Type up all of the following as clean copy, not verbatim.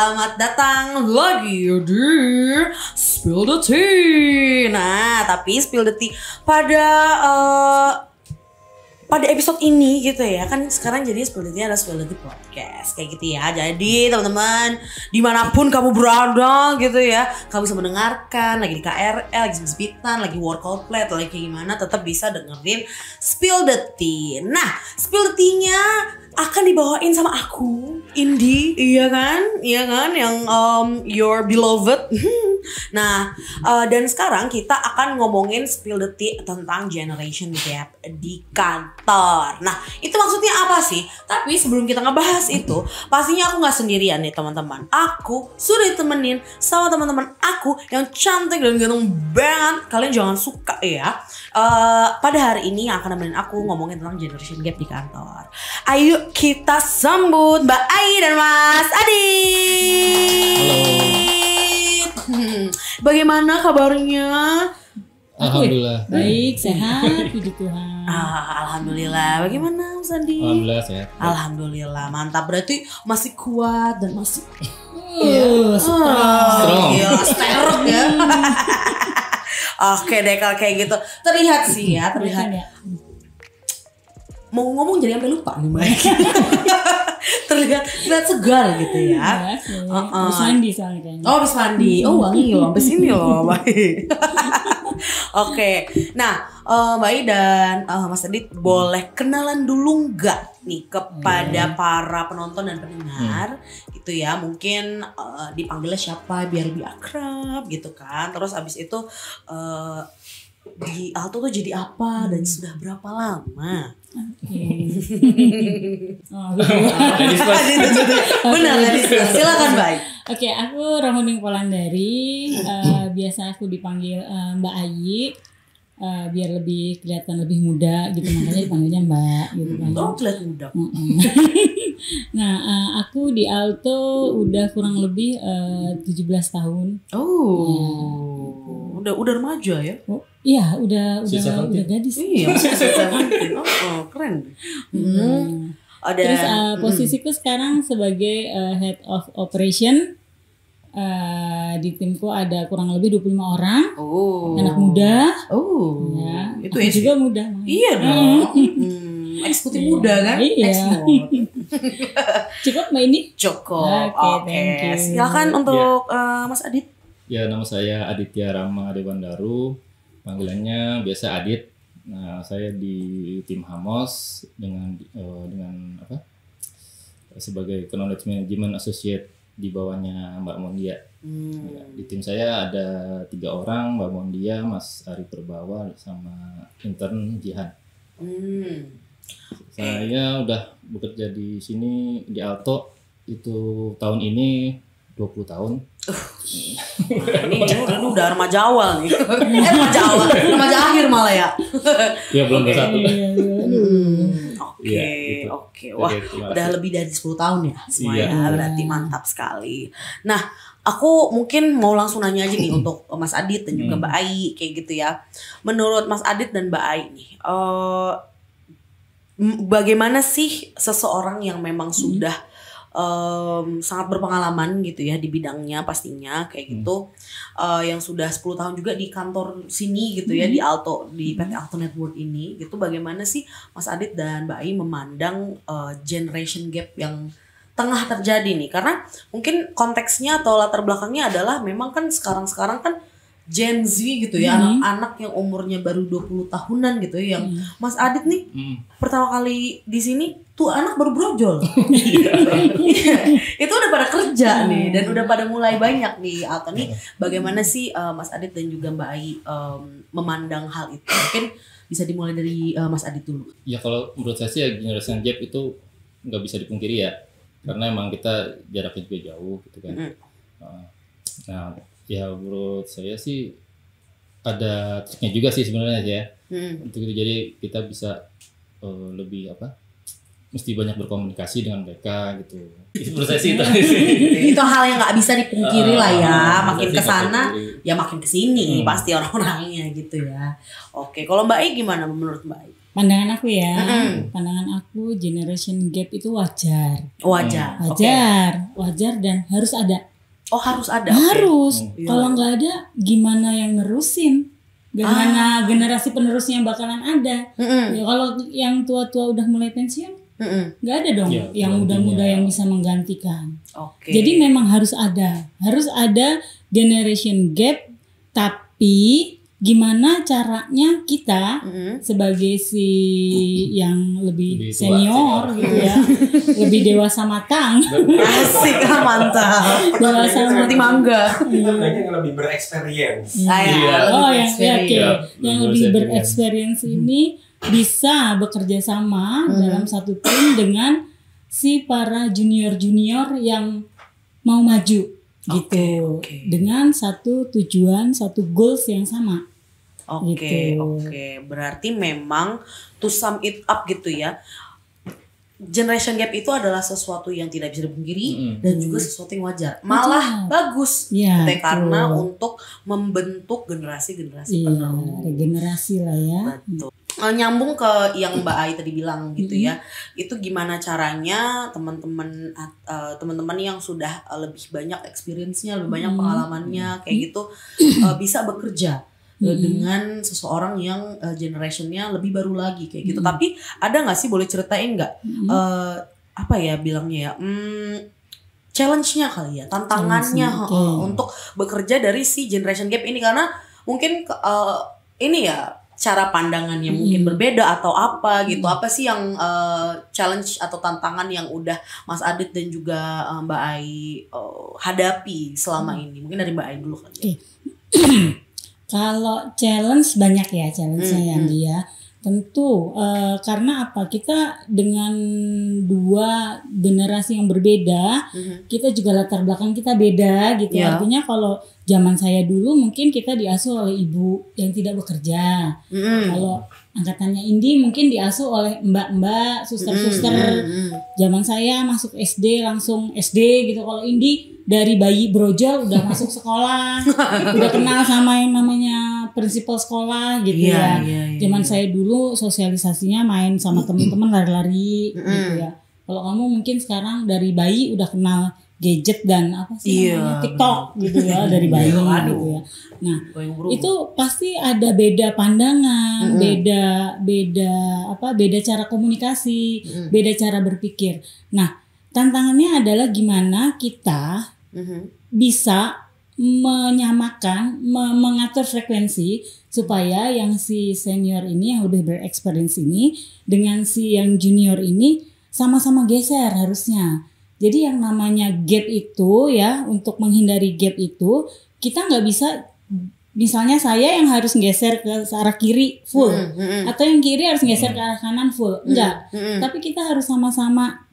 Selamat datang lagi di Spill the Tea. Nah, tapi Spill the Tea pada episode ini gitu ya, kan sekarang jadi Spill the Tea ada Spill the Tea podcast kayak gitu ya. Jadi teman-teman dimanapun kamu berada gitu ya, kamu bisa mendengarkan lagi di KRL, lagi sepitan, lagi workout plate, lagi kayak gimana, tetap bisa dengerin Spill the Tea. Nah, Spill the Tea-nya akan dibawain sama aku, Indi, iya kan, yang your beloved. Nah, dan sekarang kita akan ngomongin Spill the Tea tentang generation gap di kantor. Nah, itu maksudnya apa sih? Tapi sebelum kita ngebahas itu, pastinya aku nggak sendirian nih teman-teman. Aku sudah ditemenin sama teman-teman aku yang cantik dan ganteng banget. Kalian jangan suka ya. Pada hari ini yang akan nemenin aku ngomongin tentang generation gap di kantor. Ayo kita sambut Mbak Ai dan Mas Adit. Halo. Bagaimana kabarnya? Alhamdulillah. Baik, sehat, puji Tuhan. Alhamdulillah. Bagaimana Mas Adit? Alhamdulillah sehat. Alhamdulillah, mantap. Berarti masih kuat dan masih strong. Strong ya. Oke deh kalau kayak gitu. Terlihat sih ya, terlihat. Mau ngomong jadi sampai lupa nih Mbak. terlihat segar gitu ya. Habis mandi soalnya kayaknya. Oh, habis mandi. Oh, wangi loh sampai sini loh, baik. Oke. Nah, Mbak I dan Mas Adit boleh kenalan dulu nggak nih kepada para penonton dan pendengar gitu ya. Mungkin dipanggilnya siapa biar lebih akrab gitu kan. Terus abis itu di Alto tuh jadi apa dan sudah berapa lama? Benar, silakan Mbak. Oke, aku Rohning Polandari. Biasa aku dipanggil Mbak Ayi. Biar lebih kelihatan lebih muda gitu, makanya dipanggilnya Mbak gitu kan. Oh, kelihatan muda. Nah, aku di Alto udah kurang lebih 17 tahun. Oh. Ya. Udah remaja ya? Oh, iya, udah gadis. Iya, oh, keren. Terus posisiku sekarang sebagai head of operation. Di timku ada kurang lebih 25 orang. Anak muda. Ya, itu aku juga muda. Iya dong. Eksekutif muda kan? Iya. Cukup Mbak ini? Cukup. Oke. Silakan untuk Mas Adit. Ya, nama saya Aditya Rama Dewandaru. Panggilannya biasa Adit. Nah, saya di tim Hamos dengan apa? Sebagai Knowledge Management Associate di bawahnya Mbak Mondia. Ya, di tim saya ada 3 orang, Mbak Mondia, Mas Ari Perbawa, sama intern Jihan. Saya udah bekerja di sini di Alto itu tahun ini 20 tahun. Ini udah remaja awal nih. Remaja akhir malah ya. Ya belum bersatu. Oke. Wah, udah lebih dari 10 tahun ya semuanya. Berarti mantap sekali. Nah, aku mungkin mau langsung nanya aja nih untuk Mas Adit dan juga Mbak Ai kayak gitu ya. Menurut Mas Adit dan Mbak Ai nih, bagaimana sih seseorang yang memang sudah sangat berpengalaman gitu ya di bidangnya pastinya kayak gitu, yang sudah 10 tahun juga di kantor sini gitu ya, di Alto, di PT Alto Network ini gitu, bagaimana sih Mas Adit dan Mbak Ai memandang generation gap yang tengah terjadi nih? Karena mungkin konteksnya atau latar belakangnya adalah memang kan sekarang kan Gen Z gitu ya, anak-anak yang umurnya baru 20 tahunan gitu ya, yang Mas Adit nih pertama kali di sini tuh anak baru brojol. Itu udah pada kerja nih dan udah pada mulai banyak nih. Atau nih bagaimana sih Mas Adit dan juga Mbak Ai memandang hal itu? Mungkin bisa dimulai dari Mas Adit dulu. Ya kalau menurut saya sih generation gap itu nggak bisa dipungkiri ya, karena emang kita jaraknya juga jauh gitu kan. Nah, ya menurut saya sih ada triknya juga sih sebenarnya ya. Untuk itu jadi kita bisa lebih mesti banyak berkomunikasi dengan mereka gitu. Menurut saya sih itu hal yang nggak bisa dipungkiri lah ya. Makin kesana ya makin kesini pasti orang-orangnya gitu ya. Oke, kalau Mbak Ai gimana menurut Mbak Ai? pandangan aku ya, pandangan aku generation gap itu wajar. Wajar. Wajar dan harus ada. Oh harus ada. Harus. Iya. Kalau nggak ada, gimana yang nerusin? Gimana generasi penerusnya yang bakalan ada? Ya, kalau yang tua-tua udah mulai pensiun, nggak ada dong Ya, yang muda-muda yang bisa menggantikan. Oke. Jadi memang harus ada generation gap, tapi gimana caranya kita sebagai si yang lebih Lebih tua, senior gitu ya, lebih dewasa matang, Asik, mantap. dewasa Seperti mangga. Banyak yang lebih bereksperience. Yang lebih bereksperience ini bisa bekerja sama dalam satu tim dengan si para junior yang mau maju gitu, Oke. dengan satu tujuan, satu goals yang sama. Oke, Gitu. oke. Berarti memang to sum it up gitu ya. Generation gap itu adalah sesuatu yang tidak bisa dipungkiri dan juga sesuatu yang wajar. Malah bagus. Iya, Gitu ya, karena betul. untuk membentuk generasi-generasi Iya, penerus. regenerasi lah ya. Betul. Nyambung ke yang Mbak Ai tadi bilang gitu ya. Itu gimana caranya teman-teman yang sudah lebih banyak experience-nya, lebih banyak pengalamannya kayak gitu bisa bekerja dengan seseorang yang generation-nya lebih baru lagi kayak gitu. Tapi ada nggak sih, boleh ceritain nggak apa ya bilangnya ya? Challenge-nya kali ya, tantangannya untuk bekerja dari si generation gap ini, karena mungkin ini ya cara pandangannya mungkin berbeda atau apa gitu. Apa sih yang challenge atau tantangan yang udah Mas Adit dan juga Mbak Ai hadapi selama ini? Mungkin dari Mbak Ai dulu kali ya. Kalau challenge banyak ya challenge-nya yang dia. Tentu karena apa? Kita dengan dua generasi yang berbeda, kita juga latar belakang kita beda gitu. Ya. Artinya kalau zaman saya dulu mungkin kita diasuh oleh ibu yang tidak bekerja. Kalau angkatannya Indi mungkin diasuh oleh mbak-mbak, suster-suster. Zaman saya masuk SD langsung SD gitu. Kalau Indi dari bayi brojol udah masuk sekolah, udah kenal sama yang namanya prinsipal sekolah gitu ya. Zaman saya dulu sosialisasinya main sama teman-teman lari-lari gitu ya. Kalau kamu mungkin sekarang dari bayi udah kenal gadget dan apa sih namanya TikTok gitu ya dari bayi gitu ya. Nah, itu pasti ada beda pandangan, beda cara komunikasi, beda cara berpikir. Nah, tantangannya adalah gimana kita bisa menyamakan, mengatur frekuensi supaya yang si senior ini yang lebih berexperience ini dengan si yang junior ini sama-sama geser harusnya. Jadi yang namanya gap itu ya, untuk menghindari gap itu kita nggak bisa, misalnya saya yang harus geser ke arah kiri full atau yang kiri harus geser ke arah kanan full, enggak. Tapi kita harus sama-sama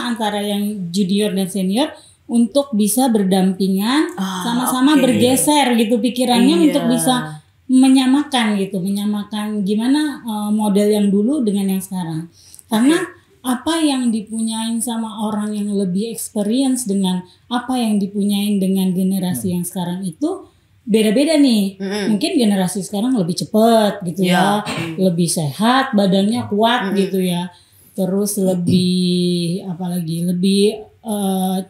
antara yang junior dan senior untuk bisa berdampingan, sama-sama bergeser gitu pikirannya untuk bisa menyamakan gimana model yang dulu dengan yang sekarang. Karena apa yang dipunyain sama orang yang lebih experience dengan apa yang dipunyain dengan generasi yang sekarang itu beda-beda nih. Mungkin generasi sekarang lebih cepat gitu ya, lebih sehat, badannya kuat gitu ya. Terus lebih lebih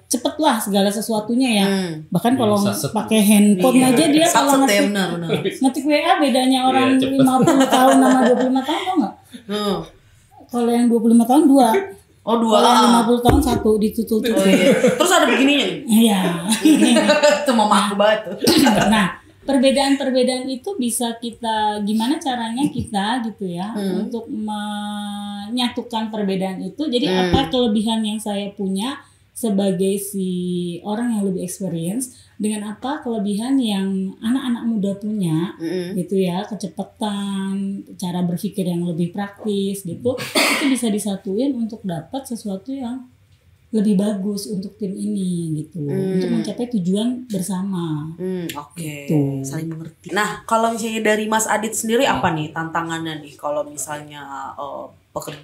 cepet lah segala sesuatunya ya. Bahkan kalau pakai handphone aja dia kalau ngetik WA bedanya orang 50 tahun sama 25 tahun tau gak? Kalau yang 25 tahun 2. Oh 2. Kalau yang 50 tahun 1 ditutul. Terus ada begininya nih. Iya. Itu mama aku banget tuh. Nah, perbedaan-perbedaan itu bisa kita, gimana caranya kita gitu ya untuk menyatukan perbedaan itu. Jadi apa kelebihan yang saya punya sebagai si orang yang lebih experience dengan apa kelebihan yang anak-anak muda punya gitu ya, kecepatan, cara berpikir yang lebih praktis gitu, itu bisa disatuin untuk dapat sesuatu yang lebih bagus untuk tim ini gitu, untuk mencapai tujuan bersama. Oke. Gitu. Saling mengerti. Nah, kalau misalnya dari Mas Adit sendiri apa nih tantangannya nih kalau misalnya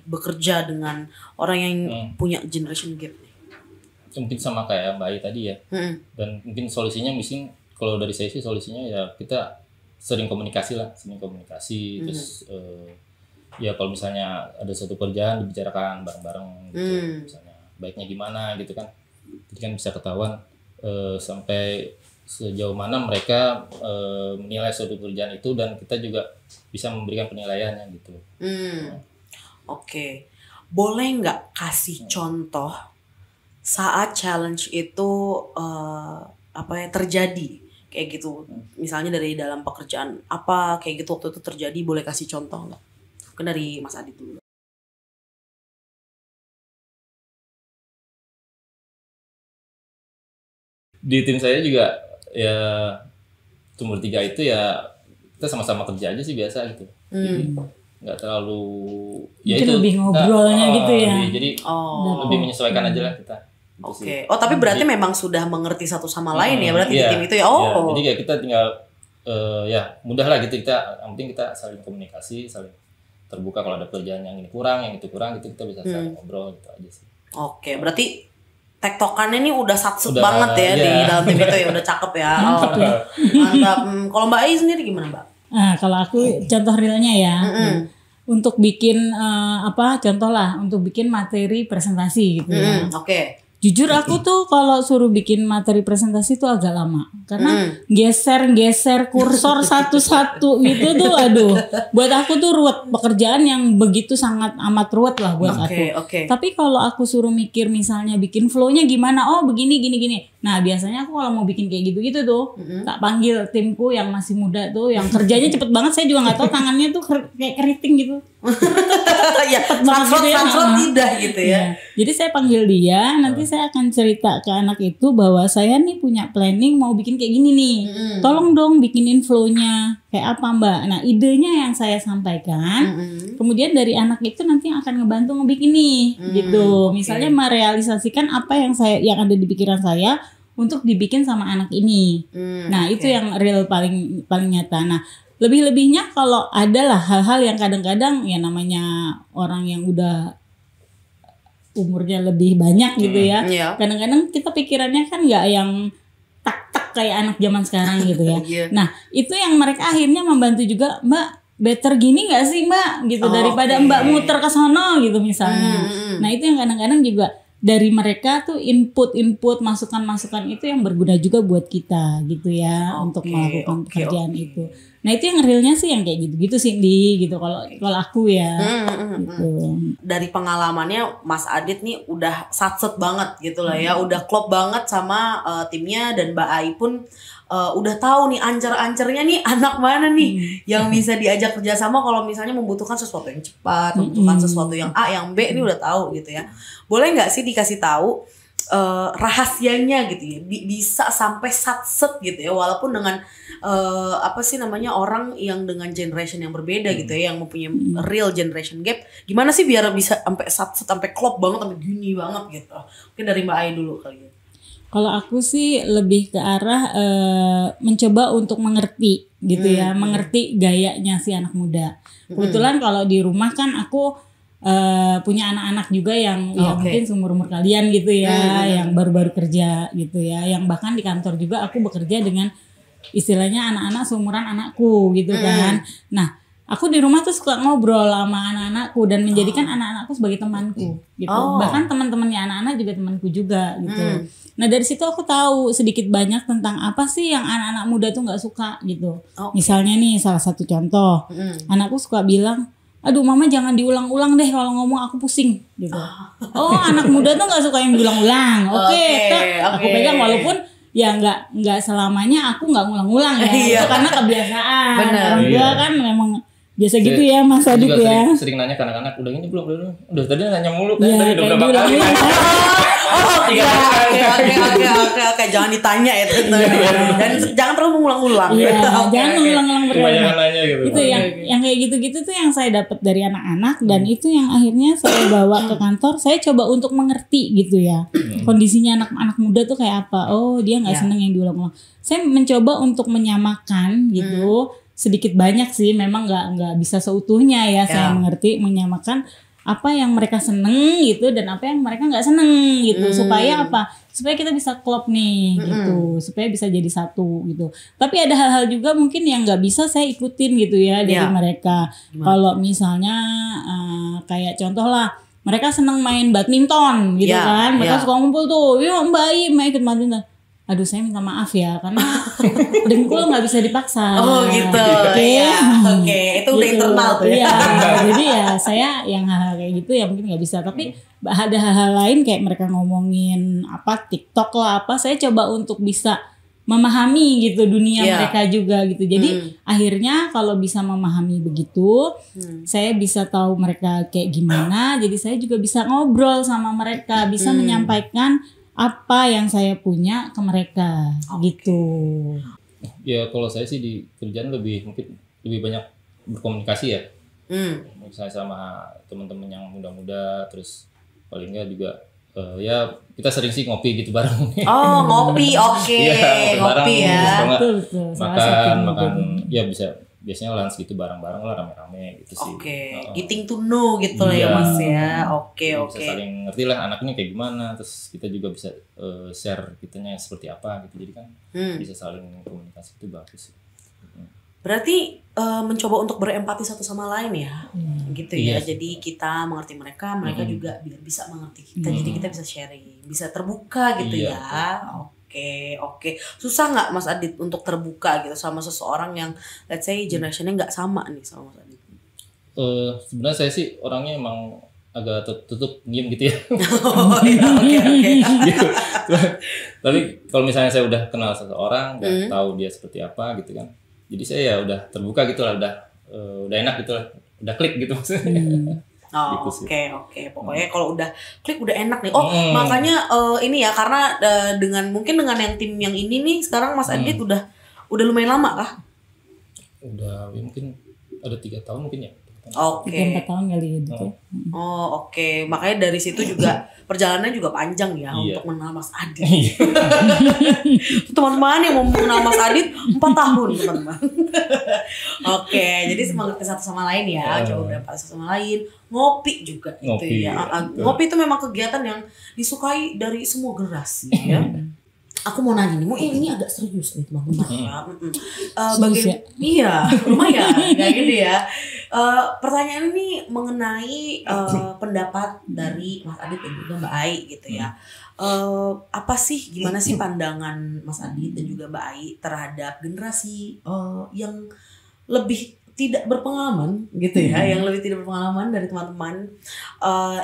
bekerja dengan orang yang punya generation gap nih? Mungkin sama kayak Mbak Ai tadi ya. Dan mungkin solusinya, mungkin kalau dari saya sih solusinya ya kita sering komunikasi, terus ya kalau misalnya ada suatu kerjaan dibicarakan bareng-bareng gitu, misalnya baiknya gimana gitu kan, jadi kan bisa ketahuan sampai sejauh mana mereka menilai suatu pekerjaan itu, dan kita juga bisa memberikan penilaiannya gitu. Oke. Boleh nggak kasih contoh saat challenge itu terjadi kayak gitu, misalnya dari dalam pekerjaan apa kayak gitu waktu itu terjadi, boleh kasih contoh nggak? Mungkin dari Mas Adit dulu. Di tim saya juga ya tim bertiga itu ya kita sama-sama kerja aja sih biasa gitu. Jadi nggak terlalu ya itu lebih ngobrolnya gitu ya. Jadi lebih menyesuaikan aja lah kita. Oke. Oh tapi berarti memang sudah mengerti satu sama lain ya berarti di tim itu ya. Jadi kayak kita tinggal ya mudah lah gitu, kita yang penting kita saling komunikasi, saling terbuka kalau ada pekerjaan yang ini kurang, yang itu kurang gitu, kita bisa saling ngobrol gitu aja sih. Oke, berarti tektokannya nih udah satsut banget ya di dalam tim itu ya, udah cakep ya. Mantap. Kalau Mbak Ai sendiri gimana Mbak? Nah, kalau aku contoh realnya ya, untuk bikin contoh lah, untuk bikin materi presentasi gitu ya. Oke. Jujur aku tuh kalau suruh bikin materi presentasi tuh agak lama, karena geser kursor satu-satu gitu tuh, aduh, buat aku tuh ruwet, pekerjaan yang begitu sangat amat ruwet lah buat aku. Tapi kalau aku suruh mikir misalnya bikin flow-nya gimana, oh begini gini. Nah biasanya aku kalau mau bikin kayak gitu-gitu tuh, tak panggil timku yang masih muda tuh, yang kerjanya cepet banget, saya juga nggak tahu tangannya tuh kayak keriting gitu. Ya, translate tidak gitu ya. Jadi saya panggil dia, nanti saya akan cerita ke anak itu bahwa saya nih punya planning mau bikin kayak gini nih. Tolong dong bikinin flow-nya kayak apa Mbak. Nah idenya yang saya sampaikan, kemudian dari anak itu nanti akan ngebantu ngebikin nih, gitu. Misalnya merealisasikan apa yang ada di pikiran saya untuk dibikin sama anak ini. Nah itu yang real paling nyata. Nah lebih-lebihnya kalau adalah hal-hal yang kadang-kadang ya namanya orang yang udah umurnya lebih banyak gitu ya. Kadang-kadang kita pikirannya kan nggak yang tak kayak anak zaman sekarang gitu ya. Nah itu yang mereka akhirnya membantu juga, Mbak better gini nggak sih Mbak gitu, daripada Mbak muter ke sono gitu misalnya. Nah itu yang kadang-kadang juga dari mereka tuh input masukan itu yang berguna juga buat kita gitu ya, untuk melakukan pekerjaan itu. Nah itu yang realnya sih yang kayak gitu sih gitu kalau aku ya. Gitu. Dari pengalamannya Mas Adit nih udah satset banget gitu lah ya, udah klop banget sama timnya, dan Mbak Ai pun udah tahu nih ancer-ancernya nih anak mana nih yang bisa diajak kerjasama kalau misalnya membutuhkan sesuatu yang cepat, membutuhkan sesuatu yang A, yang B, ini udah tahu gitu ya. Boleh nggak sih dikasih tahu rahasianya gitu ya, bisa sampai satset gitu ya, walaupun dengan orang yang dengan generation yang berbeda gitu ya, yang mempunyai real generation gap, gimana sih biar bisa sampai satset, sampai klop banget, sampai gini banget gitu. Mungkin dari Mbak Ai dulu kali ya. Kalau aku sih lebih ke arah mencoba untuk mengerti gitu ya, mengerti gayanya si anak muda. Kebetulan kalau di rumah kan aku punya anak-anak juga yang mungkin seumur-umur kalian gitu ya, yang baru-baru kerja gitu ya, yang bahkan di kantor juga aku bekerja dengan istilahnya anak-anak seumuran anakku gitu kan. Nah aku di rumah tuh suka ngobrol sama anak-anakku dan menjadikan anak-anakku sebagai temanku gitu. Bahkan teman-temannya anak-anak juga temanku juga gitu. Nah dari situ aku tahu sedikit banyak tentang apa sih yang anak-anak muda tuh nggak suka gitu. Misalnya nih salah satu contoh, anakku suka bilang, aduh mama jangan diulang-ulang deh kalau ngomong, aku pusing gitu. Oh anak muda tuh nggak suka yang diulang-ulang. Aku pegang, walaupun ya nggak selamanya aku nggak ngulang-ngulang ya. Itu karena kebiasaan. Orang tua kan memang biasa gitu ya Mas Adit ya. Sering nanya ke anak-anak, udah ini belum? Udah tadi nanya mulu kan, tadi udah berapa kali. Oke, jangan ditanya ya dan jangan terlalu mengulang-ulang. Jangan mengulang-ulang kebanyakan nanya gitu. Itu yang kayak gitu-gitu tuh yang saya dapat dari anak-anak, dan itu yang akhirnya saya bawa ke kantor. Saya coba untuk mengerti gitu ya, kondisinya anak-anak muda tuh kayak apa. Oh dia nggak seneng yang diulang-ulang. Saya mencoba untuk menyamakan gitu. Sedikit banyak sih, memang nggak bisa seutuhnya ya. Saya mengerti, menyamakan apa yang mereka seneng gitu dan apa yang mereka nggak seneng gitu, supaya apa, supaya kita bisa klop nih gitu, supaya bisa jadi satu gitu. Tapi ada hal-hal juga mungkin yang nggak bisa saya ikutin gitu ya dari mereka. Kalau misalnya kayak contoh lah, mereka seneng main badminton gitu kan, mereka suka ngumpul tuh, yuk Mbak Ai main ikut badminton. Aduh saya minta maaf ya karena dengkul nggak bisa dipaksa. Oh gitu. Oke. Itu udah gitu. internal tuh ya. Jadi ya saya yang hal-hal kayak gitu ya mungkin nggak bisa. Tapi ada hal-hal lain kayak mereka ngomongin apa TikTok lah apa, saya coba untuk bisa memahami gitu dunia mereka juga gitu. Jadi akhirnya kalau bisa memahami begitu, saya bisa tahu mereka kayak gimana. Jadi saya juga bisa ngobrol sama mereka, bisa menyampaikan apa yang saya punya ke mereka gitu. Ya kalau saya sih di kerjaan mungkin lebih banyak berkomunikasi ya. Misalnya sama teman-teman yang muda-muda, terus paling nggak juga ya kita sering sih ngopi gitu bareng. Oh ngopi, oke. Ya, Ngopi ya. Betul. Makan ya biasanya lunch gitu bareng-bareng lah, rame-rame gitu sih. Getting to know gitu lah ya Mas ya. Oke. Bisa saling ngerti lah anaknya kayak gimana, terus kita juga bisa share kitanya seperti apa gitu. Jadi kan bisa saling komunikasi, itu bagus sih. Berarti mencoba untuk berempati satu sama lain ya, gitu ya. Jadi kita mengerti mereka juga biar bisa mengerti kita. Jadi kita bisa sharing, bisa terbuka gitu ya. Oke. Susah nggak Mas Adit untuk terbuka gitu sama seseorang yang let's say generationnya nggak sama nih sama Mas Adit? Sebenarnya saya sih orangnya emang agak tutup diem gitu ya. Oke. Gitu. Tapi kalau misalnya saya udah kenal seseorang, udah tahu dia seperti apa gitu kan, jadi saya ya udah terbuka gitu lah, udah enak gitu lah, udah klik gitu maksudnya. Oke. Pokoknya kalau udah klik udah enak nih. Makanya ini ya karena mungkin dengan yang tim yang ini nih sekarang Mas Adit udah lumayan lama kah? Udah ya mungkin ada 3 tahun mungkin ya. 3-4 tahun kali gitu. Oke. Makanya dari situ juga perjalanannya juga panjang ya untuk mengenal Mas Adit. Teman-teman yang mau mengenal Mas Adit 4 tahun teman-teman. Oke, jadi semangat satu sama lain ya. Coba berapa satu sama lain. Ngopi juga gitu ya. Ngopi itu memang kegiatan yang disukai dari semua generasi ya. Aku mau nanya nih, ini agak serius nih teman-teman ya. Iya, lumayan kayak gitu ya. Pertanyaan ini mengenai pendapat dari Mas Adit dan juga Mbak Ai gitu ya. Gimana sih pandangan Mas Adit dan juga Mbak Ai terhadap generasi yang lebih tidak berpengalaman gitu ya, yang lebih tidak berpengalaman dari teman-teman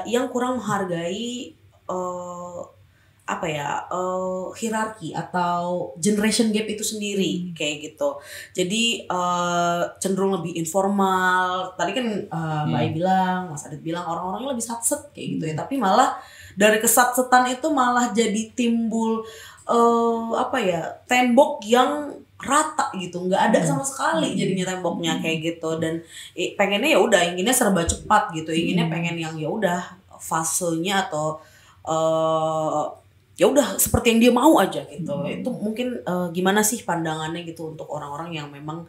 yang kurang menghargai hierarki atau generation gap itu sendiri kayak gitu. Jadi cenderung lebih informal. Tadi kan Mbak Ai bilang, Mas Adit bilang orang-orangnya lebih satset kayak gitu ya. Tapi malah dari kesatsetan itu malah jadi timbul tembok yang rata gitu, nggak ada sama sekali jadinya temboknya kayak gitu. Dan pengennya ya udah, inginnya serba cepat gitu, inginnya pengen yang ya udah fasenya atau ya udah seperti yang dia mau aja gitu. Itu mungkin gimana sih pandangannya gitu untuk orang-orang yang memang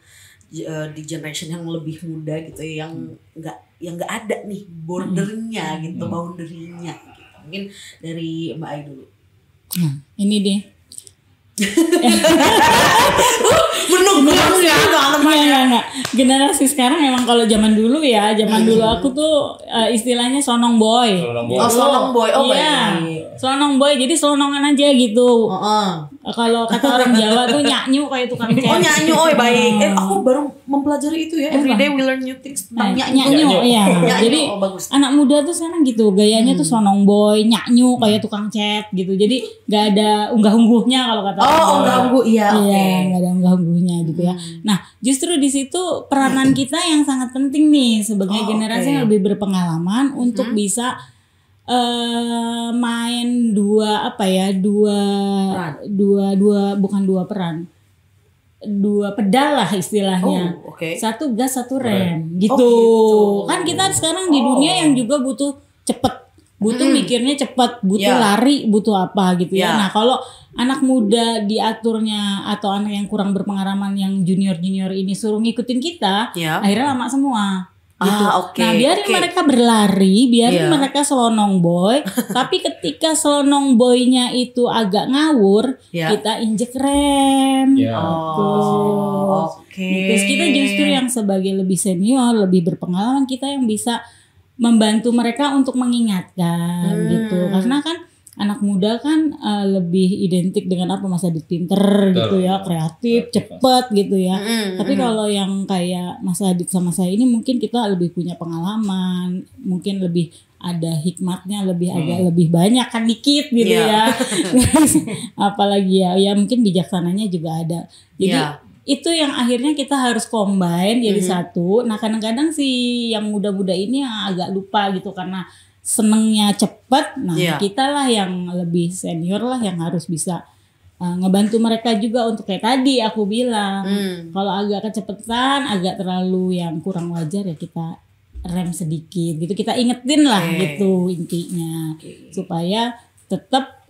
di generation yang lebih muda gitu, yang nggak ada nih bordernya gitu, boundary-nya gitu. Mungkin dari Mbak Ai dulu. Ini dia. Menunggu ya enggak. Generasi sekarang emang kalau zaman dulu dulu aku tuh istilahnya sonong boy. Sonong boy. Iya. Sonong boy, jadi selonongan aja gitu. Kalau kata orang Jawa tuh nyanyu kayak tukang cewek. Nyanyu, baik. Aku baru mempelajari itu ya. Everyday we learn new things tentang nyanyu. Iya. Jadi anak muda tuh sekarang gitu, gayanya tuh sonong boy, nyanyu kayak tukang chat gitu. Jadi nggak ada unggah-ungguhnya kalau kata orang Jawa. Unggah-ungguh, iya. Nggak ada unggah-ungguhnya gitu ya. Nah, justru di situ peranan kita yang sangat penting nih sebagai generasi yang lebih berpengalaman untuk bisa main dua pedal lah istilahnya. Satu gas satu rem gitu. Kan kita sekarang di dunia yang juga butuh cepet, butuh mikirnya cepet, butuh lari, butuh apa gitu ya. Nah kalau anak muda diaturnya atau anak yang kurang berpengalaman yang junior ini suruh ngikutin kita, akhirnya lama semua. gitu. Oke, Nah, biarin oke. mereka berlari, biarin Iya. mereka selonong boy. Tapi ketika selonong boynya itu agak ngawur, Iya. kita injek rem. Ya. Oke. Gitu. Terus kita justru yang sebagai lebih senior, lebih berpengalaman, kita yang bisa membantu mereka untuk mengingatkan gitu. Karena kan anak muda kan lebih identik dengan apa, Mas Adit, pinter gitu ya, kreatif, cepet gitu ya. Tapi kalau yang kayak Mas Adit sama saya ini mungkin kita lebih punya pengalaman, mungkin lebih ada hikmatnya, agak lebih banyak kan dikit gitu ya. Terus apalagi ya mungkin bijaksananya juga ada. Jadi itu yang akhirnya kita harus combine jadi satu. Nah, kadang-kadang si yang muda-muda ini yang agak lupa gitu karena senengnya cepet. Nah, kita lah yang lebih senior lah yang harus bisa ngebantu mereka juga untuk kayak tadi aku bilang. Kalau agak kecepatan, agak terlalu yang kurang wajar ya kita rem sedikit gitu. Kita ingetin lah gitu intinya. Supaya tetap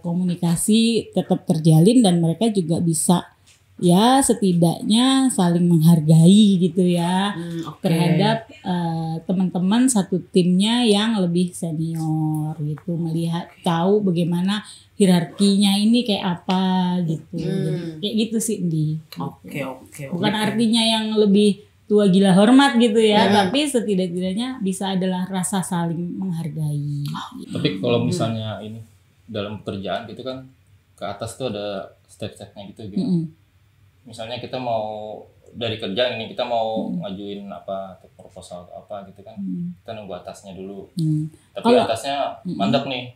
komunikasi tetap terjalin dan mereka juga bisa ya setidaknya saling menghargai gitu ya terhadap teman-teman satu timnya yang lebih senior gitu, melihat tahu bagaimana hierarkinya ini kayak apa gitu. Jadi, kayak gitu sih Di. Oke. Bukan artinya yang lebih tua gila hormat gitu ya, tapi setidak-tidaknya bisa adalah rasa saling menghargai. Tapi kalau misalnya ini dalam pekerjaan gitu kan ke atas tuh ada step-stepnya gitu. Misalnya kita mau dari kerjaan ini kita mau ngajuin apa atau proposal atau apa gitu kan, kita nunggu atasnya dulu. Tapi atasnya mandek nih.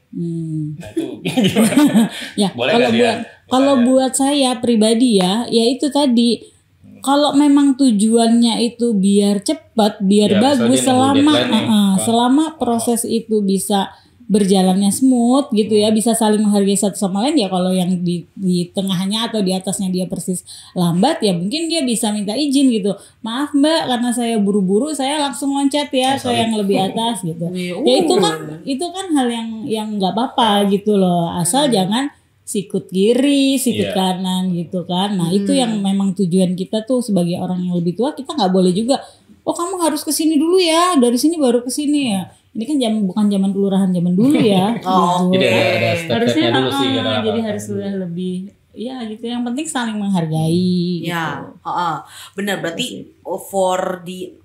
Nah itu gimana? Ya, boleh kalau nggak dia? buat saya pribadi ya itu tadi. Kalau memang tujuannya itu biar cepat, biar Ya, bagus, misalnya nunggu deadline nih. selama proses itu bisa berjalannya smooth gitu ya, bisa saling menghargai satu sama lain ya. Kalau yang di tengahnya atau di atasnya dia persis lambat ya mungkin dia bisa minta izin gitu, maaf Mbak karena saya buru-buru saya langsung loncat ya ke yang lebih atas gitu. Ya itu kan hal yang nggak apa-apa gitu loh, asal jangan sikut kiri, sikut kanan gitu kan. Nah itu yang memang tujuan kita tuh sebagai orang yang lebih tua, kita nggak boleh juga, oh kamu harus kesini dulu ya, dari sini baru kesini ya. Ini kan bukan zaman kelurahan zaman dulu ya. Jadi ada step-stepnya dulu sih. Jadi harus lebih ya gitu. Yang penting saling menghargai. Ya, gitu. benar. Berarti for the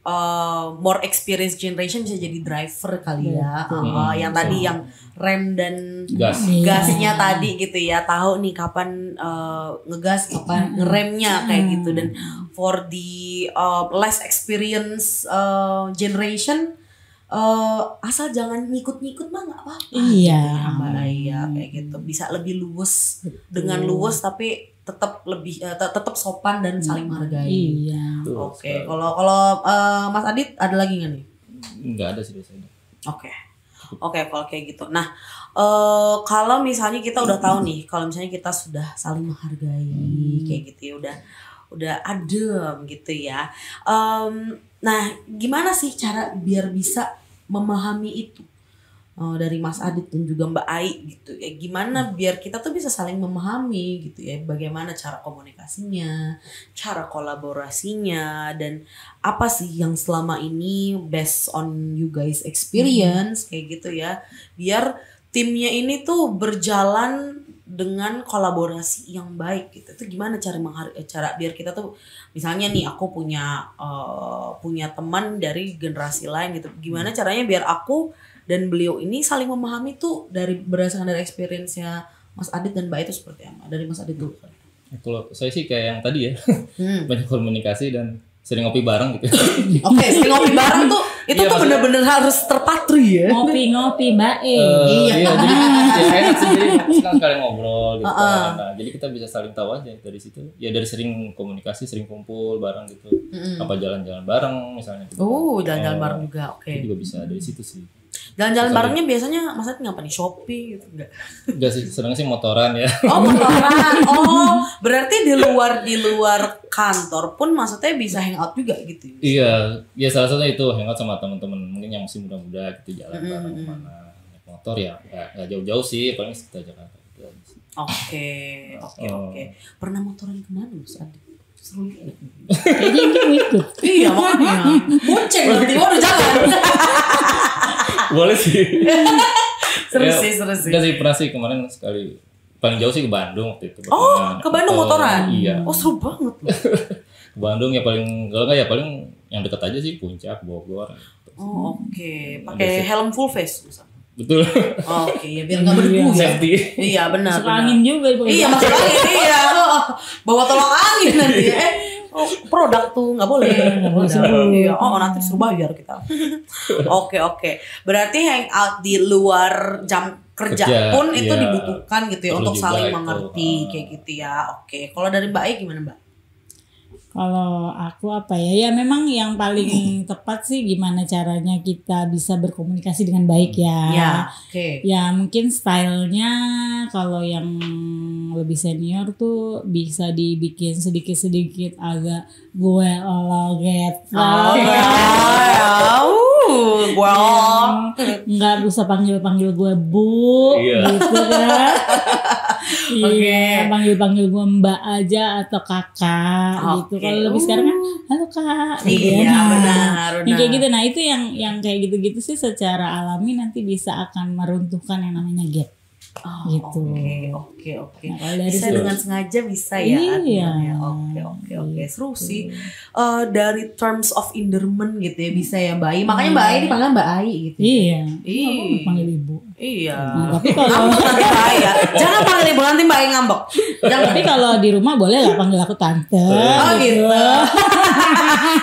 more experienced generation bisa jadi driver kali ya. Yang tadi yang rem dan gasnya tadi gitu ya. Tahu nih kapan ngegas, kapan ngeremnya kayak gitu. Dan for the less experienced generation, asal jangan ngikut-ngikut mah nggak apa-apa. Iya, kayak gitu. Bisa lebih luwes. Dengan luwes tapi tetap lebih tetap sopan dan saling menghargai. Iya. Oke. Kalau Mas Adit ada lagi nggak nih? Nggak ada sih biasanya. Oke, kalau kayak gitu. Nah, kalau misalnya kita udah tahu nih, kalau misalnya kita sudah saling menghargai kayak gitu ya, udah adem gitu ya. Nah, gimana sih cara biar bisa memahami itu dari Mas Adit dan juga Mbak Ai gitu ya? Gimana biar kita tuh bisa saling memahami gitu ya? Bagaimana cara komunikasinya, cara kolaborasinya, dan apa sih yang selama ini based on you guys experience kayak gitu ya? Biar timnya ini tuh berjalan dengan kolaborasi yang baik gitu. Itu gimana cara biar kita tuh misalnya nih aku punya teman dari generasi lain gitu. Gimana caranya biar aku dan beliau ini saling memahami tuh berdasarkan dari experience-nya Mas Adit dan Mbak itu seperti apa? Dari Mas Adit dulu. Kalau saya sih kayak yang tadi ya, banyak komunikasi dan sering ngopi bareng gitu. Oke, sering ngopi bareng tuh itu tuh bener-bener harus terpatri ya. Ngopi-ngopi Mbak Iya, jadi ya enak sih, jadi sekali ngobrol gitu. Nah, jadi kita bisa saling tahu aja dari situ. Ya dari sering komunikasi, sering kumpul bareng gitu. Apa jalan-jalan bareng misalnya. Gitu. Jalan-jalan bareng juga. Oke. Itu juga bisa dari situ sih. Jalan-jalan barengnya biasanya Mas Adit ngapa nih? Shopee gitu enggak? Enggak sih, seneng sih motoran ya. Motoran. Berarti di luar kantor pun maksudnya bisa hangout juga gitu. Iya, ya salah satunya itu hangout sama teman-teman mungkin yang masih muda-muda gitu, jalan bareng kemana. Naik motor ya enggak jauh-jauh sih, paling sekitar Jakarta gitu. Oke. Pernah motoran kemana Mas Adit? Kayaknya ini mau ikut. Iya makanya. Bonceng nanti, waduh jangan. Boleh sih. Seru Ya, sih. Enggak sih, pernah sih kemarin sekali. Paling jauh sih ke Bandung waktu itu. Oh, ke Bandung motoran? Iya. Oh seru banget loh. Ke Bandung ya paling, kalau enggak ya paling yang dekat aja sih, Puncak, Bogor. Oh oke, pakai helm full face misalnya. Betul. Oh, oke, ya biar nggak berdebu ya. Safety. Iya benar. Masuk angin juga. Iya masuk angin iya. Bawa tolong angin nanti. Produk tuh nggak boleh. Iya. Oh nanti suruh bayar kita. Oke. Berarti hangout di luar jam kerja pun itu iya. dibutuhkan gitu ya Perlu untuk juga saling itu. mengerti kayak gitu ya. Oke. Kalau dari Mbak Ai gimana Mbak? Kalau aku apa ya? Ya memang yang paling tepat sih gimana caranya kita bisa berkomunikasi dengan baik ya. Ya. Oke. Ya mungkin stylenya kalau yang lebih senior tuh bisa dibikin sedikit-sedikit agak gue loget. Oh ya. Gue Nggak bisa panggil-panggil gue bu Iya. gitu kan. Oke. Iya, panggil-panggil gue mbak aja atau kakak gitu. Oke. Kalau lebih sekarang kan halo kak gitu Iya ya. benar. Yang kayak gitu. Nah itu yang kayak gitu-gitu sih secara alami nanti bisa akan meruntuhkan yang namanya gap. Oh, Gitu. Oke. Nah, kalau dari Bisa situ- dengan sengaja bisa ya. Iya. artinya. Oke. Seru sih. Dari terms of endearment gitu ya bisa ya Mbak Ai. Makanya Mbak Ai dipanggil Mbak Ai gitu. Iya. Iya. Kamu mau panggil ibu. Iya. Nah, tapi kalau Ngambek nanti Mbak Ai ya. Jangan panggil ibu nanti Mbak Ai ngambek. Jangan. tapi kalau di rumah boleh lah panggil aku tante. Oh gitu.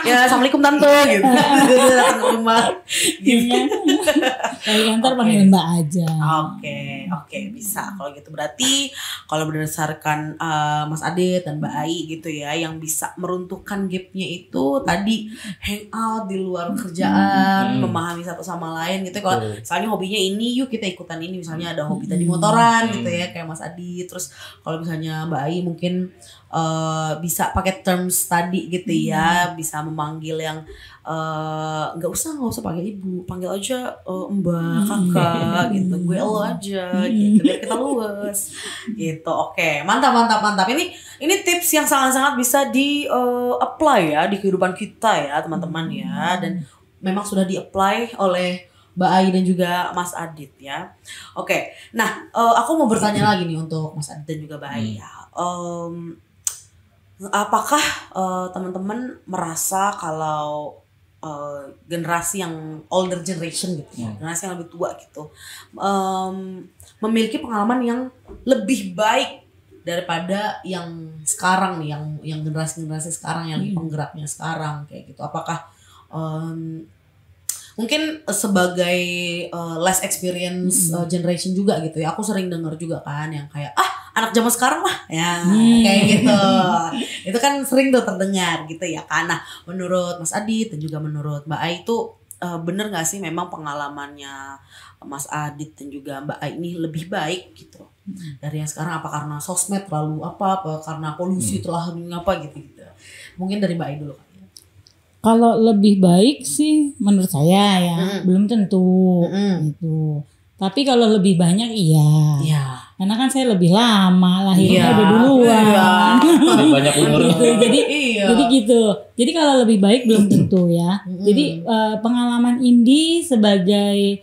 Ya assalamualaikum tante gitu. Datang ke rumah. Gitu. Kalau kantor panggil mbak aja. Oke, bisa. Kalau gitu berarti kalau berdasarkan Mas Adit dan Mbak Ai gitu ya, yang bisa meruntuhkan gapnya itu tadi hangout di luar kerjaan, memahami satu sama lain gitu. Kalau misalnya hobinya ini, yuk kita ikutan ini. Misalnya ada hobi tadi motoran gitu ya, kayak Mas Adit. Terus kalau misalnya Mbak Ai mungkin bisa pakai terms tadi gitu ya, bisa memanggil yang nggak usah panggil ibu, panggil aja mbak, kakak gitu, gue lo aja gitu biar kita luas gitu. Oke, mantap. Ini tips yang sangat bisa di apply ya di kehidupan kita ya teman-teman ya, dan memang sudah di apply oleh Mbak Ai dan juga Mas Adit ya. Oke, nah aku mau bertanya lagi nih untuk Mas Adit dan juga Mbak Ai ya. Apakah teman-teman merasa kalau generasi yang older generation gitu ya, generasi yang lebih tua gitu, memiliki pengalaman yang lebih baik daripada yang sekarang nih, yang generasi sekarang yang lagi penggeraknya sekarang kayak gitu? Apakah mungkin sebagai less experience generation juga gitu ya, aku sering dengar juga kan yang kayak anak zaman sekarang mah ya kayak gitu. Itu kan sering tuh terdengar gitu ya kan. Nah menurut Mas Adit dan juga menurut Mbak Ai itu bener gak sih memang pengalamannya Mas Adit dan juga Mbak Ai ini lebih baik gitu dari yang sekarang? Apa karena sosmed terlalu apa karena polusi telah apa gitu. Mungkin dari Mbak Ai dulu. Kalau lebih baik sih menurut saya ya belum tentu gitu. Tapi kalau lebih banyak iya. Karena kan saya lebih lama lahirnya udah duluan. Lebih banyak umur. Gitu. Jadi gitu. Jadi kalau lebih baik belum tentu ya. Jadi pengalaman Indi sebagai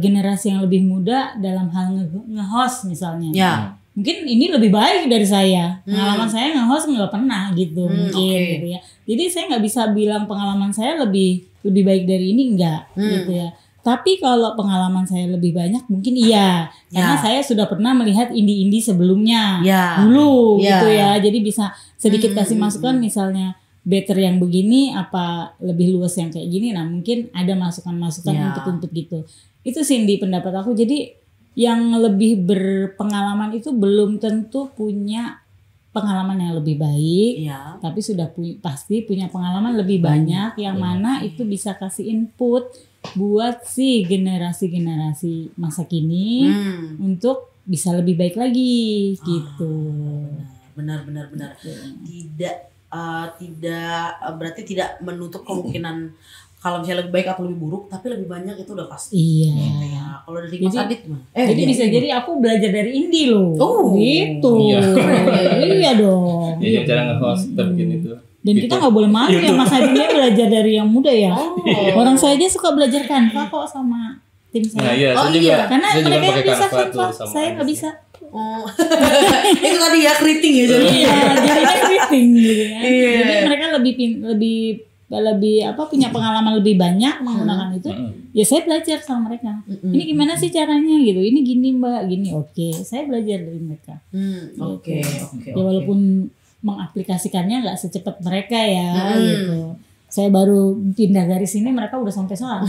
generasi yang lebih muda dalam hal nge-host misalnya. Ya. Mungkin ini lebih baik dari saya. Pengalaman saya nge-host nggak pernah gitu mungkin gitu ya. Jadi saya nggak bisa bilang pengalaman saya lebih baik dari ini enggak gitu ya. Tapi kalau pengalaman saya lebih banyak mungkin iya. Karena saya sudah pernah melihat indie-indie sebelumnya dulu gitu ya. Jadi bisa sedikit kasih masukan misalnya better yang begini apa lebih luas yang kayak gini. Nah mungkin ada masukan-masukan untuk gitu. Itu sih di pendapat aku. Jadi yang lebih berpengalaman itu belum tentu punya pengalaman yang lebih baik, tapi sudah pasti punya pengalaman lebih banyak yang mana itu bisa kasih input buat si generasi bermasa kini untuk bisa lebih baik lagi gitu. Benar. Tidak berarti tidak menutup kemungkinan kalau misalnya lebih baik atau lebih buruk, tapi lebih banyak itu udah pasti. Iya. Gitu ya. Kalau dari Mas Adit gimana? Jadi bisa jadi aku belajar dari Indi loh. Oh. Gitu. Iya. Iya dong. Jadi cara nge-host kita bikin itu. Dan kita nggak boleh malu ya Mas Aditnya belajar dari yang muda ya. Orang saya aja suka belajar Canva kok sama tim saya. Nah iya, Oh, saya juga, iya. Karena saya juga mereka pakai yang bisa Canva tuh Canva, sama saya nggak Anies. bisa. Oh. Itu tadi ya keriting ya jadi. Iya, jadinya keriting gitu kan. Iya. Jadi mereka lebih apa punya pengalaman lebih banyak menggunakan itu. Ya saya belajar sama mereka. Ini gimana sih caranya gitu. Ini gini Mbak, gini. Oke, saya belajar dari mereka. Oke. Ya walaupun mengaplikasikannya nggak secepat mereka ya gitu. Saya baru pindah dari sini, mereka udah sampai sana.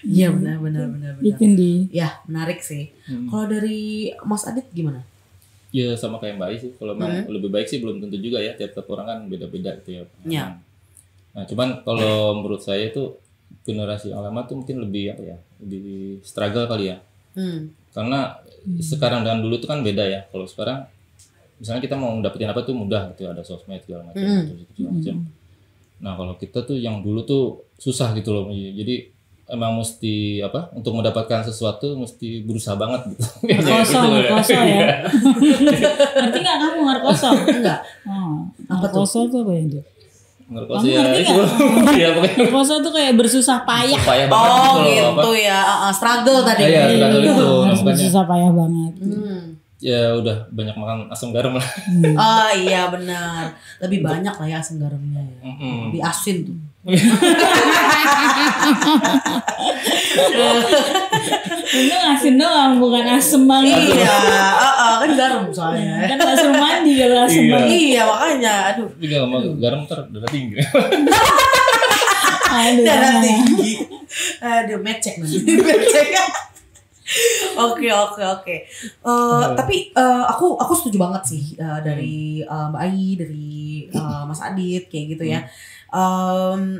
Iya benar. Gitu di. Ya menarik sih. Kalau dari Mas Adit gimana? Ya sama kayak Mbak Ai sih. Kalau memang lebih baik sih belum tentu juga ya. Tiap-tiap orang kan beda-beda gitu ya. Ya. Nah cuman kalau menurut saya itu generasi yang lama tuh mungkin lebih apa ya, lebih struggle kali ya. Karena sekarang dan dulu tuh kan beda ya. Kalau sekarang misalnya kita mau dapetin apa tuh mudah gitu, ada sosmed segala macam, segala macam. Nah kalau kita tuh yang dulu tuh susah gitu loh. Jadi emang mesti apa, untuk mendapatkan sesuatu mesti berusaha banget gitu. Ngerkoso ya. Ngerti nggak kamu ngerkoso? Enggak. Ngerkoso tuh apa itu? Ngerkos Kamu ya ngerti itu. Ya pokoknya Ngerkoso tuh kayak bersusah payah. payah banget Oh gitu loh, gitu ya. Struggle tadi. Iya, struggle itu. Harus Makanya bersusah payah banget. ya udah banyak makan asam garam lah. Oh iya benar. Lebih banyak lah ya asam garamnya ya. Lebih asin tuh. Itu asin doang, bukan asem banget. Iya, kan garam soalnya. Kan asam mandi kalau asem Iya. banget. Iya makanya, aduh. Tapi nggak mau garam ntar darah tinggi. Aduh. Darah tinggi. Aduh, mecek nanti. Mecek. Oke. Tapi aku setuju banget sih dari Mbak Ai, dari Mas Adit kayak gitu ya.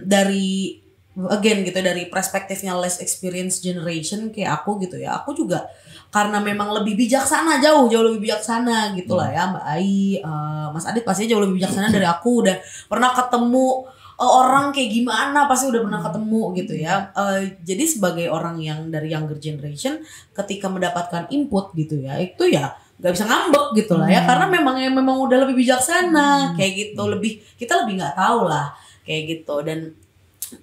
Dari again gitu, dari perspektifnya less experience generation kayak aku gitu ya. Aku juga karena memang lebih bijaksana, jauh lebih bijaksana gitu lah ya Mbak Ai, Mas Adit pastinya jauh lebih bijaksana dari aku, udah pernah ketemu orang kayak gimana, pasti udah pernah ketemu gitu ya. Jadi sebagai orang yang dari younger generation, ketika mendapatkan input gitu ya, itu ya nggak bisa ngambek gitu lah ya, karena memang udah lebih bijaksana kayak gitu, kita lebih nggak tahu lah kayak gitu. Dan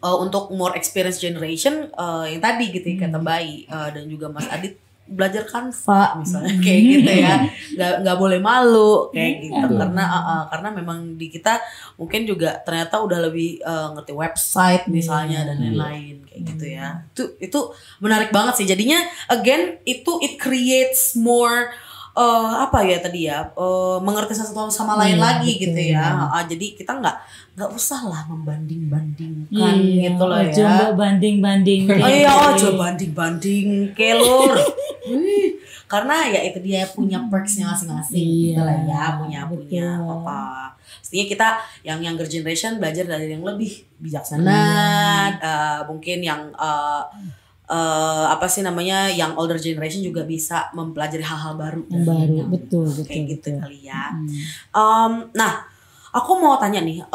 untuk more experience generation yang tadi gitu ya, kata Mbak Ai dan juga Mas Adit, belajar Canva misalnya kayak gitu ya, nggak boleh malu kayak gitu, karena memang di kita mungkin juga ternyata udah lebih ngerti website misalnya dan lain-lain kayak gitu ya. Itu menarik banget sih, jadinya again it creates more apa ya tadi ya, mengerti satu sama lain lagi betul. gitu ya. Jadi kita nggak usah lah membanding-bandingkan gitu loh ya. Coba banding-banding. Coba banding-banding kelur. Karena ya itu dia punya perksnya masing-masing gitu lah ya, punya apa. Pastinya kita yang younger generation belajar dari yang lebih bijaksana, mungkin yang apa sih namanya, yang older generation juga bisa mempelajari hal-hal baru. Betul. Kayak gitu kali ya. Nah, aku mau tanya nih,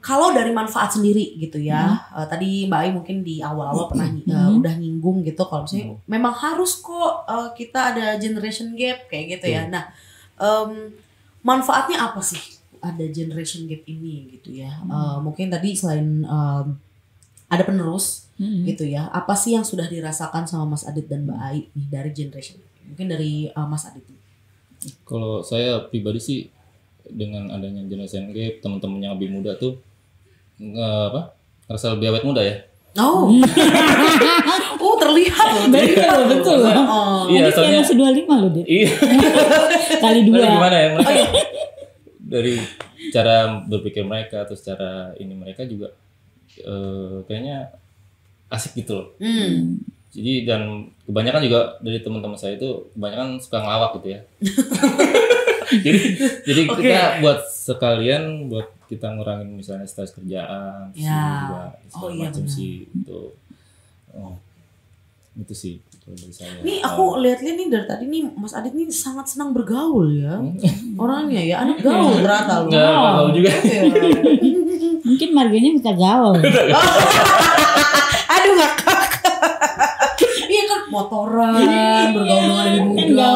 kalau dari manfaat sendiri gitu ya, tadi Mbak Ai mungkin di awal-awal pernah udah nyinggung gitu, kalau misalnya memang harus kok kita ada generation gap kayak gitu ya. Nah, manfaatnya apa sih ada generation gap ini gitu ya? Mungkin tadi selain ada penerus gitu ya, apa sih yang sudah dirasakan sama Mas Adit dan Mbak Ai nih dari generation? Mungkin dari Mas Adit. Kalau saya pribadi sih, dengan adanya generation gap, teman-teman yang lebih muda tuh ngerasa lebih awet muda ya. Terlihat loh. Betul loh. Iya, Adit kayak masih 25 loh, Dit. Iya. Kali 2. Gimana ya? Dari cara berpikir mereka, terus cara ini mereka juga kayaknya asik gitu loh. Jadi dan kebanyakan juga dari teman-teman saya itu kebanyakan suka ngelawak gitu ya. jadi kita buat sekalian buat kita ngurangin misalnya stres kerjaan, juga segala macam sih itu. Itu sih kalau dari saya. Nih aku lihat-lihat nih dari tadi nih Mas Adit nih sangat senang bergaul ya. Orangnya ya anak gaul ternyata lu. Nggak gaul juga. Mungkin marganya minta gaul. Aduh ngakak. Iya kan motoran, bergaul dengan lebih muda.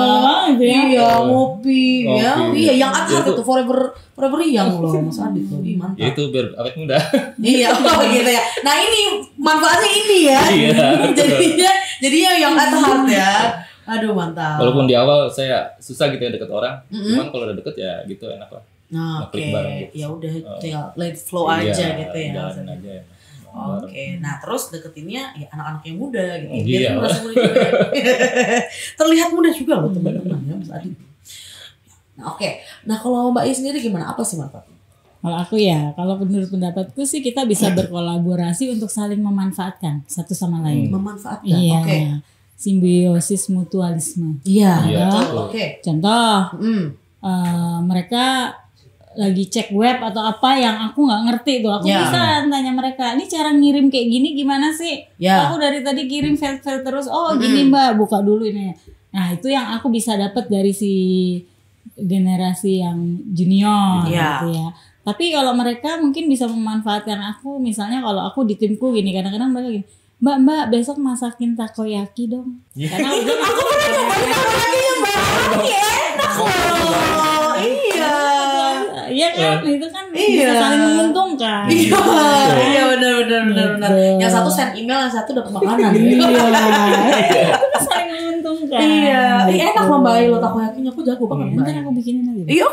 Iya, ngopi, ya. Iya, yang ada itu forever young loh Mas Adit tuh. Ih, mantap. Ya itu biar awet muda. Iya, gitu ya. Nah, ini manfaatnya ini ya. Jadinya yang at heart ya. Aduh, mantap. Walaupun di awal saya susah gitu ya deket orang, cuman kalau udah deket ya gitu enak lah. Nah, oke. Gitu. Ya udah tinggal let flow aja gitu ya. Jalanin aja ya. Oke, nah terus deketinnya ya anak-anak yang muda gitu. Iya. Biar merasa muda juga. Terlihat muda juga loh teman-teman ya Mas Adit. Nah, oke. Nah, kalau Mbak I sendiri gimana? Apa sih manfaatnya? Kalau aku ya, kalau menurut pendapatku sih kita bisa berkolaborasi untuk saling memanfaatkan satu sama lain. Memanfaatkan. Iya. Oke. Simbiosis mutualisme. Iya, Iya, betul. Oke. Contoh, mereka lagi cek web atau apa yang aku nggak ngerti tuh, aku bisa tanya mereka, ini cara ngirim kayak gini gimana sih? Aku dari tadi kirim file terus, gini Mbak, buka dulu ini. Nah itu yang aku bisa dapat dari si generasi yang junior gitu ya. Tapi kalau mereka mungkin bisa memanfaatkan aku, misalnya kalau aku di timku gini, kadang-kadang mereka gini, Mbak besok masakin takoyaki dong. Karena udah aku iya kan, itu kan bisa saling menguntungkan. Iya benar. Yang satu send email, yang satu dapat makanan. Iya. Saling menguntungkan. Iya. Enak loh Mbak lo takoyakinya, aku jago banget. Ntar aku bikinin lagi. Iya.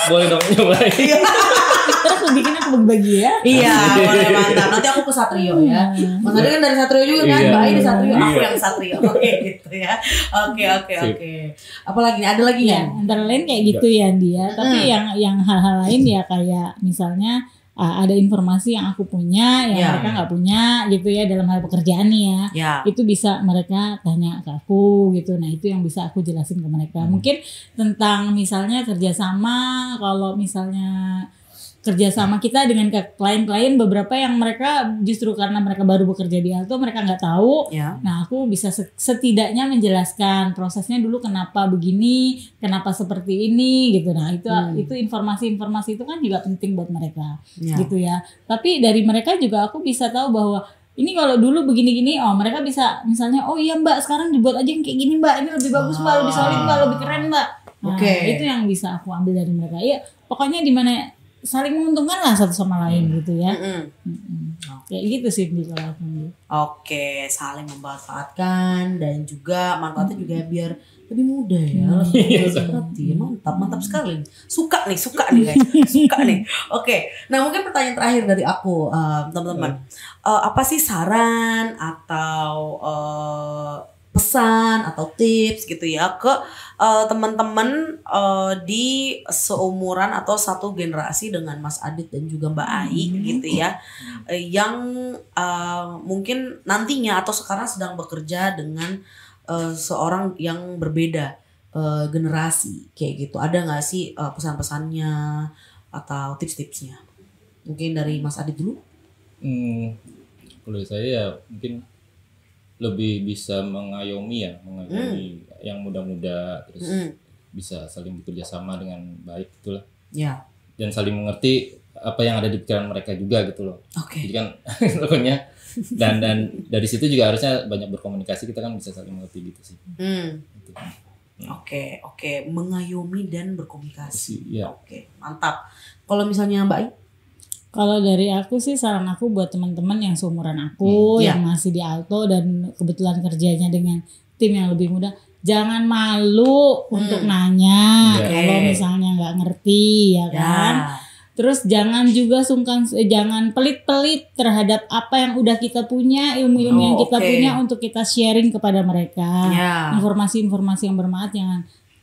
Boleh dong nyobain. Ntar aku bikin, aku bagi ya. Iya, boleh mantap. Nanti aku ke Satrio ya. Mas Adi kan dari Satrio juga kan, Mbak ini Satrio, aku yang Satrio. Oke gitu ya. Oke. Apalagi nih, ada lagi ya? Antara lain kayak gitu ya dia. Tapi yang hal-hal lain ya kayak misalnya ada informasi yang aku punya yang mereka nggak punya gitu ya dalam hal pekerjaan nih ya. Itu bisa mereka tanya ke aku gitu. Nah itu yang bisa aku jelasin ke mereka. Mungkin tentang misalnya kerjasama, kalau misalnya kerjasama kita dengan klien-klien beberapa yang mereka justru karena mereka baru bekerja di Alto mereka nggak tahu. Nah aku bisa setidaknya menjelaskan prosesnya dulu kenapa begini, kenapa seperti ini gitu. Nah itu informasi-informasi itu kan juga penting buat mereka gitu ya. Tapi dari mereka juga aku bisa tahu bahwa ini kalau dulu begini-gini, mereka bisa misalnya, oh iya Mbak sekarang dibuat aja yang kayak gini Mbak, ini lebih bagus Mbak, lebih solid Mbak, lebih keren Mbak. Nah, itu yang bisa aku ambil dari mereka. Iya, pokoknya di mana saling menguntungkan lah satu sama lain gitu ya. Kayak gitu sih kalau aku. Oke, saling memanfaatkan dan juga manfaatnya juga biar lebih mudah ya. Lebih mantap sekali. Suka nih guys. Suka nih. Oke. Nah, mungkin pertanyaan terakhir dari aku, teman-teman. Apa sih saran atau pesan atau tips gitu ya ke teman-teman di seumuran atau satu generasi dengan Mas Adit dan juga Mbak Ai gitu ya, yang mungkin nantinya atau sekarang sedang bekerja dengan seorang yang berbeda generasi kayak gitu. Ada nggak sih pesan-pesannya atau tips-tipsnya? Mungkin dari Mas Adit dulu. Kalau saya ya mungkin lebih bisa mengayomi yang muda-muda, terus bisa saling bekerja sama dengan baik itulah. Dan saling mengerti apa yang ada di pikiran mereka juga gitu loh. Jadi kan pokoknya dan dari situ juga harusnya banyak berkomunikasi, kita kan bisa saling mengerti gitu sih. Gitu. Oke, mengayomi dan berkomunikasi. Oke, mantap. Kalau misalnya Mbak I? Kalau dari aku sih saran aku buat teman-teman yang seumuran aku yang masih di Alto dan kebetulan kerjanya dengan tim yang lebih muda, jangan malu untuk nanya kalau misalnya nggak ngerti ya kan. Terus jangan juga jangan pelit-pelit terhadap apa yang udah kita punya, ilmu-ilmu yang kita punya untuk kita sharing kepada mereka. Informasi-informasi yang bermanfaat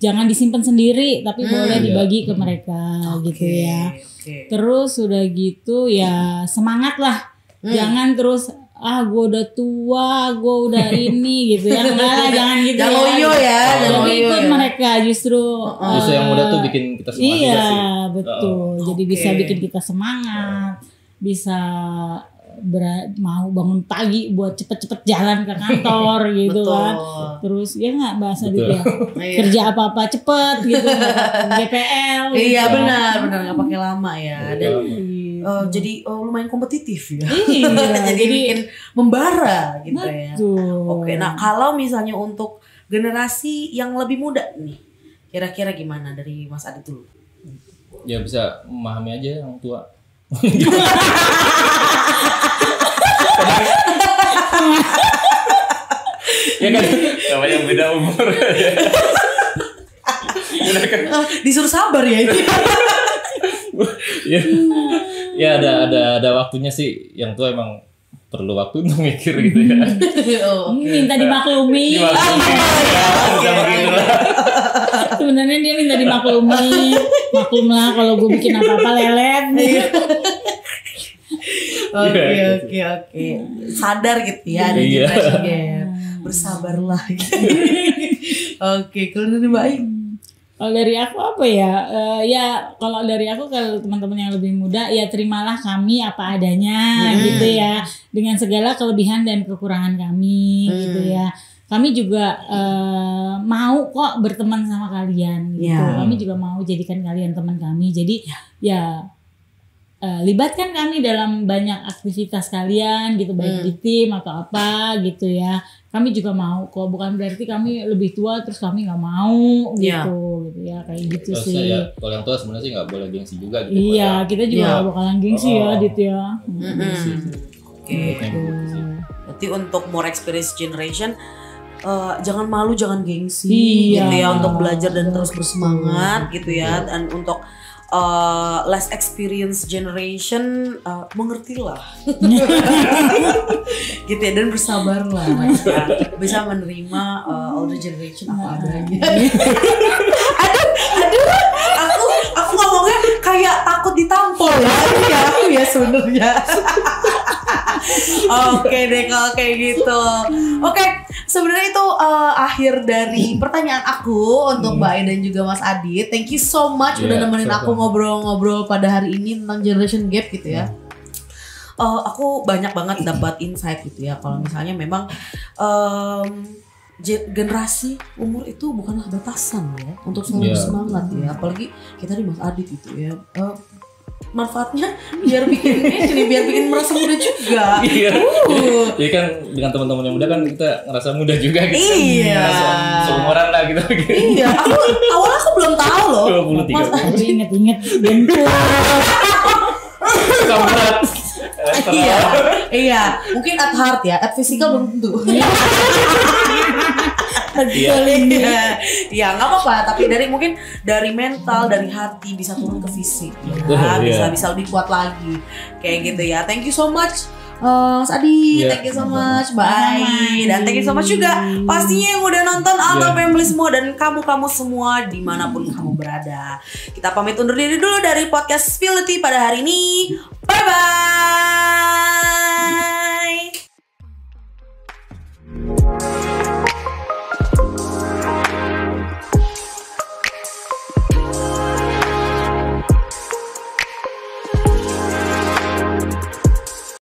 jangan disimpan sendiri, tapi boleh dibagi ke mereka gitu ya. Terus udah gitu ya semangat lah. Jangan terus gue udah tua, gue udah ini gitu ya. Enggak lah, jangan gitu. Jangan loyo ya. Jadi ikut mereka justru yang muda tuh bikin kita semangat juga sih. Betul. Jadi bisa bikin kita semangat, bisa mau bangun pagi buat cepet-cepet jalan ke kantor gitu Betul. kan. Terus ya nggak bahasa Betul. dia kerja apa-apa cepet gitu, GPL. Iya gitu. benar nggak pakai lama ya. Dan Gitu. jadi lumayan kompetitif ya. Iya, jadi bikin membara gitu ya. Betul. Oke, nah kalau misalnya untuk generasi yang lebih muda nih, kira-kira gimana dari Mas Adit dulu? Ya bisa memahami aja yang tua. Ya kan, sama yang beda umur. Disuruh sabar ya itu. Ya, ya ada waktunya sih. Yang tua emang perlu waktu untuk mikir gitu ya. Oh, oke. Minta dimaklumi. Sebenarnya dia minta dimaklumi. Maklumlah kalau gue bikin apa-apa lelet. Oke. Sadar gitu ya ada Iya. generation gap. Bersabarlah gitu. Oke, kalau dari Mbak Ayu? Kalau dari aku apa ya? Ya kalau dari aku, kalau teman-teman yang lebih muda ya terimalah kami apa adanya gitu ya, dengan segala kelebihan dan kekurangan kami gitu ya. Kami juga mau kok berteman sama kalian gitu. Ya. Kami juga mau jadikan kalian teman kami. Jadi ya libatkan kami dalam banyak aktivitas kalian gitu, baik di tim atau apa gitu ya. Kami juga mau kok, bukan berarti kami lebih tua terus kami nggak mau gitu, gitu ya, kayak gitu Terus sih. ya, kalau yang tua sebenarnya sih nggak boleh gengsi juga gitu. Iya, kita juga Iya. nggak bakalan gengsi ya, Dit ya. Oke. Berarti untuk more experience generation, jangan malu, jangan gengsi Iya. gitu ya, untuk belajar dan terus bersemangat gitu ya. Dan untuk less experience generation, mengertilah gitu ya, dan bersabarlah ya. Bisa menerima older generation apa adanya. aduh aku ngomongnya kayak takut ditampol ya aku ya sebenarnya. Oke deh kalau kayak gitu. Oke, sebenarnya itu akhir dari pertanyaan aku untuk Mbak Ai dan juga Mas Adit. Thank you so much udah Iya, nemenin aku sama-sama. ngobrol-ngobrol pada hari ini tentang generation gap gitu ya. Aku banyak banget dapat insight gitu ya, kalau misalnya memang generasi umur itu bukanlah batasan ya untuk selalu Iya. bersemangat ya, apalagi kita di Mas Adit gitu ya. Manfaatnya biar bikin merasa muda juga. Iya. Jadi kan dengan teman-teman yang muda kan kita ngerasa muda juga gitu. Iya. Ngerasa seumuran lah gitu. Iya, awalnya aku belum tahu loh. 23. Mas Tapi inget-inget bentuk. Seumuran. Iya, mungkin at heart ya, at physical belum tentu. Iya. Iya, nggak apa-apa. Tapi mungkin dari mental, dari hati bisa turun ke fisik. Ya, Iya. bisa lebih kuat lagi, kayak gitu ya. Thank you so much. Mas Adi, Iya, thank you so sama-sama. much, bye. Dan thank you so much juga pastinya yang udah nonton atau Iya. family semua dan kamu semua dimanapun kamu berada. Kita pamit undur diri dulu dari podcast Spility pada hari ini. Bye bye.